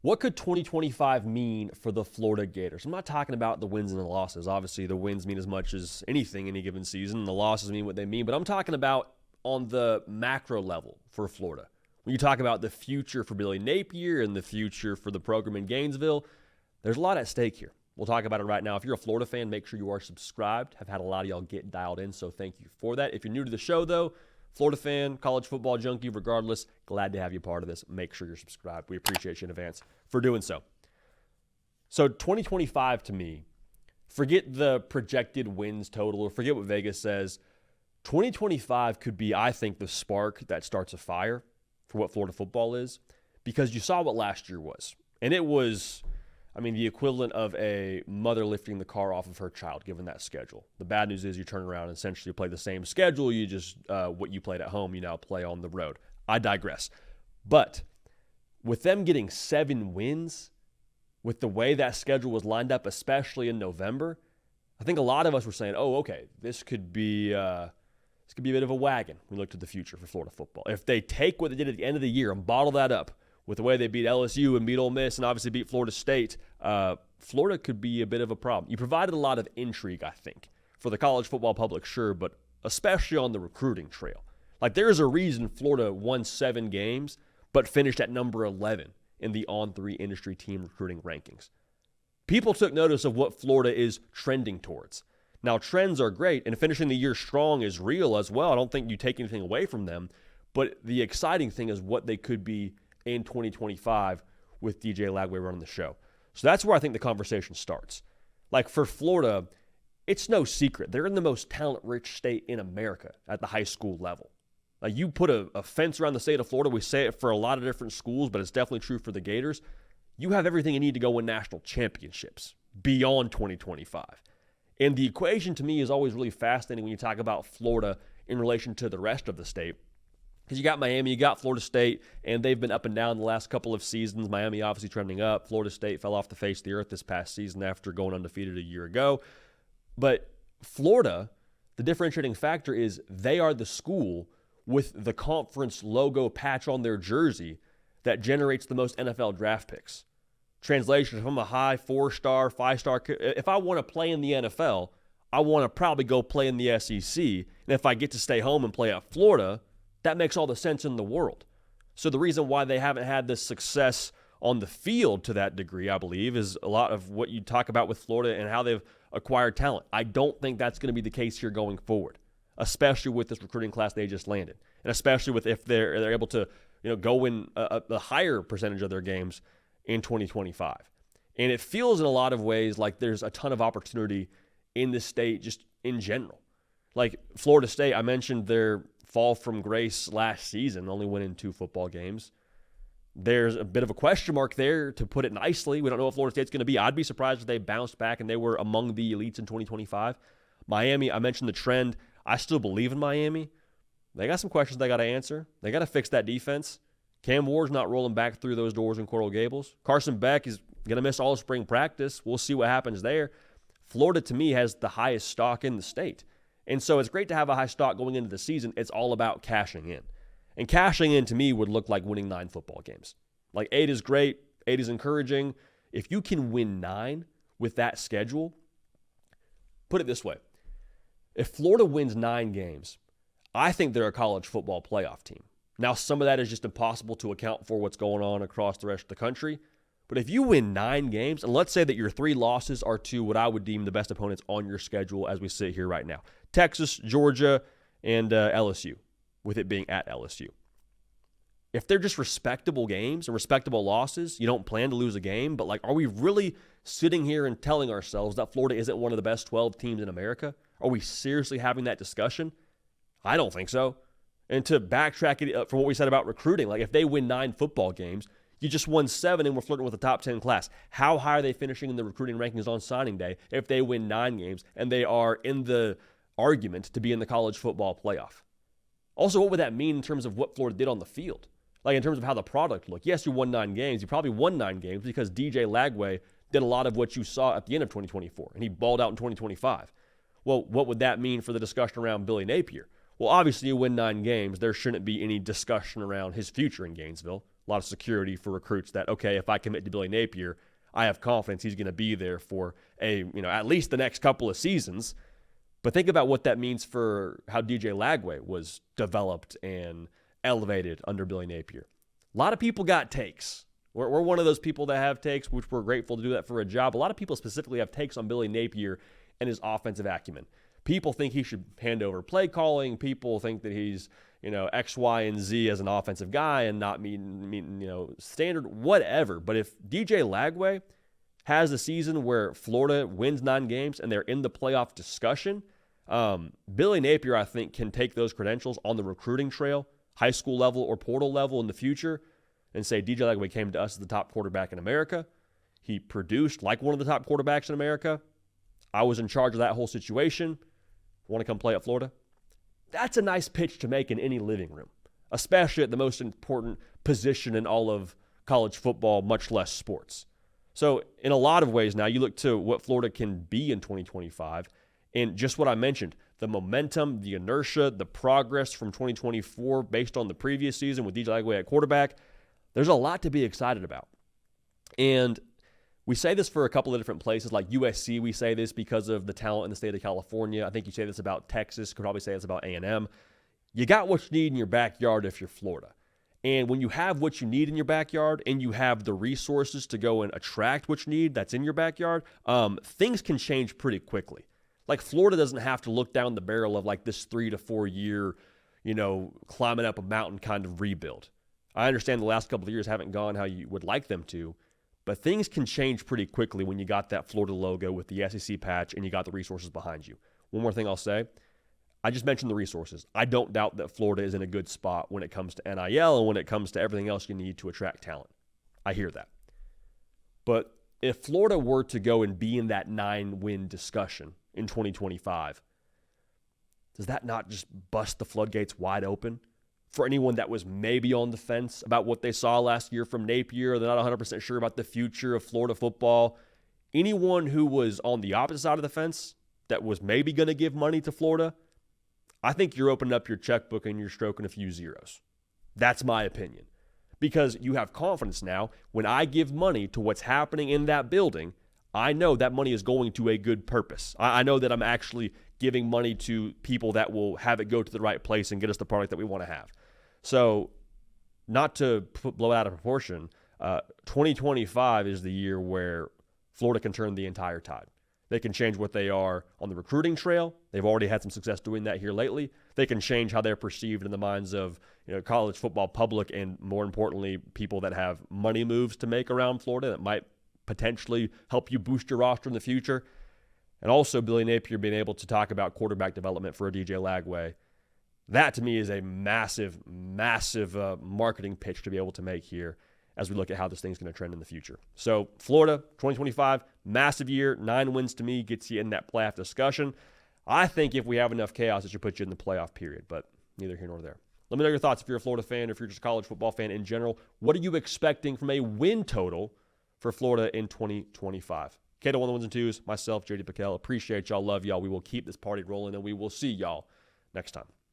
What could 2025 mean for the Florida Gators? I'm not talking about the wins and the losses. Obviously, the wins mean as much as anything any given season. The losses mean what they mean. But I'm talking about on the macro level for Florida. When you talk about the future for Billy Napier and the future for the program in Gainesville, there's a lot at stake here. We'll talk about it right now. If you're a Florida fan, make sure you are subscribed. I've had a lot of y'all get dialed in, so thank you for that. If you're new to the show, though, Florida fan, college football junkie, regardless, glad to have you part of this. Make sure you're subscribed. We appreciate you in advance for doing so. So 2025 to me, forget the projected wins total or forget what Vegas says. 2025 could be, I think, the spark that starts a fire for what Florida football is, because you saw what last year was. And it was, the equivalent of a mother lifting the car off of her child, given that schedule. The bad news is you turn around and essentially play the same schedule. You just, what you played at home, you now play on the road. I digress. But with them getting 7 wins, with the way that schedule was lined up, especially in November, I think a lot of us were saying, oh, okay, this could be a bit of a wagon when we look to the future for Florida football. If they take what they did at the end of the year and bottle that up, with the way they beat LSU and beat Ole Miss and obviously beat Florida State, Florida could be a bit of a problem. You provided a lot of intrigue, I think, for the college football public, sure, but especially on the recruiting trail. Like, there's a reason Florida won 7 games but finished at number 11 in the On3 industry team recruiting rankings. People took notice of what Florida is trending towards. Now, trends are great, and finishing the year strong is real as well. I don't think you take anything away from them, but the exciting thing is what they could be in 2025 with DJ Lagway running the show. So that's where I think the conversation starts. Like, for Florida, it's no secret. They're in the most talent-rich state in America at the high school level. Like, you put a fence around the state of Florida. We say it for a lot of different schools, but it's definitely true for the Gators. You have everything you need to go win national championships beyond 2025. And the equation to me is always really fascinating when you talk about Florida in relation to the rest of the state. Because you got Miami, you got Florida State, and they've been up and down the last couple of seasons. Miami obviously trending up. Florida State fell off the face of the earth this past season after going undefeated a year ago. But Florida, the differentiating factor is they are the school with the conference logo patch on their jersey that generates the most NFL draft picks. Translation, if I'm a high 4-star, 5-star, if I want to play in the NFL, I want to probably go play in the SEC. And if I get to stay home and play at Florida, that makes all the sense in the world. So the reason why they haven't had this success on the field to that degree, I believe, is a lot of what you talk about with Florida and how they've acquired talent. I don't think that's going to be the case here going forward, especially with this recruiting class they just landed, and especially with if they're able to go win a higher percentage of their games in 2025. And it feels in a lot of ways like there's a ton of opportunity in this state just in general. Like Florida State, I mentioned their fall from grace last season, only winning 2 football games. There's a bit of a question mark there, to put it nicely. We don't know what Florida State's going to be. I'd be surprised if they bounced back and they were among the elites in 2025. Miami, I mentioned the trend. I still believe in Miami. They got some questions they got to answer. They got to fix that defense. Cam Ward's not rolling back through those doors in Coral Gables. Carson Beck is going to miss all of spring practice. We'll see what happens there. Florida, to me, has the highest stock in the state. And so it's great to have a high stock going into the season. It's all about cashing in. And cashing in, to me, would look like winning 9 football games. Like, 8 is great. 8 is encouraging. If you can win 9 with that schedule, put it this way. If Florida wins 9 games, I think they're a college football playoff team. Now, some of that is just impossible to account for what's going on across the rest of the country. But if you win 9 games, and let's say that your 3 losses are to what I would deem the best opponents on your schedule as we sit here right now, Texas, Georgia, and LSU, with it being at LSU. If they're just respectable games and respectable losses, you don't plan to lose a game, but are we really sitting here and telling ourselves that Florida isn't one of the best 12 teams in America? Are we seriously having that discussion? I don't think so. And to backtrack it from what we said about recruiting, if they win 9 football games, you just won 7 and we're flirting with the top 10 class. How high are they finishing in the recruiting rankings on signing day if they win 9 games and they are in the argument to be in the college football playoff? Also, what would that mean in terms of what Florida did on the field? In terms of how the product looked. Yes, you won 9 games. You probably won 9 games because DJ Lagway did a lot of what you saw at the end of 2024, and he balled out in 2025. Well, what would that mean for the discussion around Billy Napier? Well, obviously, you win 9 games. There shouldn't be any discussion around his future in Gainesville. a lot of security for recruits that, okay, if I commit to Billy Napier, I have confidence he's going to be there for at least the next couple of seasons. But think about what that means for how DJ Lagway was developed and elevated under Billy Napier. A lot of people got takes. We're one of those people that have takes, which we're grateful to do that for a job. A lot of people specifically have takes on Billy Napier and his offensive acumen. People think he should hand over play calling. People think that he's, X, Y, and Z as an offensive guy and not meeting standard, whatever. But if DJ Lagway has a season where Florida wins 9 games and they're in the playoff discussion, Billy Napier, I think, can take those credentials on the recruiting trail, high school level or portal level in the future, and say DJ Lagway came to us as the top quarterback in America. He produced like one of the top quarterbacks in America. I was in charge of that whole situation. Want to come play at Florida? That's a nice pitch to make in any living room, especially at the most important position in all of college football, much less sports. So in a lot of ways now, you look to what Florida can be in 2025, and just what I mentioned, the momentum, the inertia, the progress from 2024 based on the previous season with DJ Lagway at quarterback, there's a lot to be excited about. And we say this for a couple of different places, like USC, we say this because of the talent in the state of California. I think you say this about Texas, could probably say this about A&M. You got what you need in your backyard if you're Florida. And when you have what you need in your backyard and you have the resources to go and attract what you need that's in your backyard, things can change pretty quickly. Like Florida doesn't have to look down the barrel of like this 3 to 4 year, climbing up a mountain kind of rebuild. I understand the last couple of years haven't gone how you would like them to, but things can change pretty quickly when you got that Florida logo with the SEC patch and you got the resources behind you. One more thing I'll say. I just mentioned the resources. I don't doubt that Florida is in a good spot when it comes to NIL and when it comes to everything else you need to attract talent. I hear that. But if Florida were to go and be in that 9-win discussion in 2025, does that not just bust the floodgates wide open for anyone that was maybe on the fence about what they saw last year from Napier, or they're not 100% sure about the future of Florida football? Anyone who was on the opposite side of the fence that was maybe going to give money to Florida, I think you're opening up your checkbook and you're stroking a few zeros. That's my opinion. Because you have confidence now, when I give money to what's happening in that building, I know that money is going to a good purpose. I know that I'm actually giving money to people that will have it go to the right place and get us the product that we want to have. So, not to blow it out of proportion, 2025 is the year where Florida can turn the entire tide. They can change what they are on the recruiting trail. They've already had some success doing that here lately. They can change how they're perceived in the minds of college football public, and more importantly, people that have money moves to make around Florida that might potentially help you boost your roster in the future. And also Billy Napier being able to talk about quarterback development for a DJ Lagway. That to me is a massive, massive marketing pitch to be able to make here as we look at how this thing's going to trend in the future. So Florida, 2025, massive year. 9 wins to me gets you in that playoff discussion. I think if we have enough chaos, it should put you in the playoff period, but neither here nor there. Let me know your thoughts if you're a Florida fan or if you're just a college football fan in general. What are you expecting from a win total for Florida in 2025? Cato on the ones and twos, myself, JD PicKell. Appreciate y'all, love y'all. We will keep this party rolling, and we will see y'all next time.